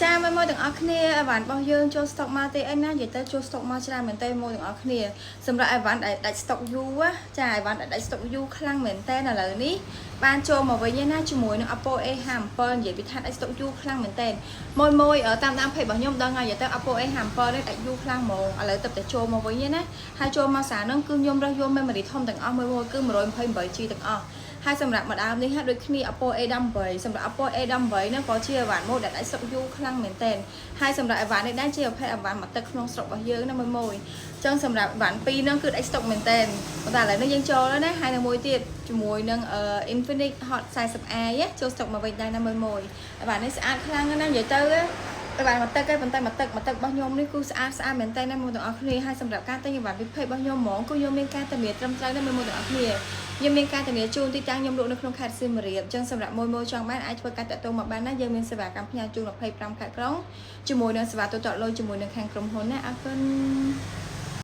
ចាមួយទាំងអស់គ្នាអីវ៉ាន់របស់យើងចូល stock មកទេអីណានិយាយទៅចូល stock មកច្រើនមែនតើមួយទាំងអស់គ្នាសម្រាប់អីវ៉ាន់ដែលដាច់ stock យូរចាអីវ៉ាន់ដែលដាច់ stock យូរខ្លាំងមែនតើឥឡូវនេះបានចូលមកវិញណាជាមួយនឹង Oppo A57 និយាយពីថាដាច់ stock យូរខ្លាំងមែនតើមួយតាមเพจរបស់ខ្ញុំដឹងហើយនិយាយទៅ Oppo A57 នេះដាច់យូរខ្លាំងហ្មងឥឡូវទឹកតែចូលមកវិញណាហើយចូលមកសារហ្នឹងគឺខ្ញុំរើសយក memory ធំទាំងអស់មួយគឺ 128GB ទាំងអស់ហើយសម្រាប់ម្ដងនេះហើយដូចគ្នា Oppo A18 សម្រាប់ Oppo A18 ហ្នឹងក៏ជាអីវ៉ាន់មួយដែលដាច់ស្តុកយូរខ្លាំងមែនតើហើយសម្រាប់អីវ៉ាន់នេះដែរជាប្រភេទអីវ៉ាន់មកទឹកក្នុងស្រុករបស់យើងណាមួយអញ្ចឹងសម្រាប់អីវ៉ាន់ពីរហ្នឹងគឺដាច់ស្តុកមែនតើប៉ុន្តែឥឡូវនេះយើងចូលហើយណាហើយនៅមួយទៀតជាមួយនឹង Infinix Hot 40i ចូលស្តុកមកវិញដែរណាមួយអីវ៉ាន់នេះស្អាតខ្លាំងណាស់និយាយទៅអីវ៉ាន់មកទឹកឯងប៉ុន្តែមកទឹករបស់ខ្ញុំនេះគឺស្អាតមែនតើណាមួយទាំងអស់គ្នាហើយសម្រាប់ការទិញអីវ៉ាន់ពីเพจរបស់ខ្ញុំហ្មងគឺខ្ញុំមានការធានាត្រឹមត្រូវណាមួយទាំងអស់គ្នាខ្ញុំមានការធានាជូនទីតាំងខ្ញុំលក់នៅក្នុងខេត្តសៀមរាបអញ្ចឹងសម្រាប់មួយចង់បានអាចធ្វើការតាក់ទងមកបានណាយើងមានសេវាកម្មផ្ញើជូន25ខែក្រុងជាមួយនឹងសេវាទូទាត់លុយជាមួយនឹងខាងក្រុមហ៊ុនណាអរគុណ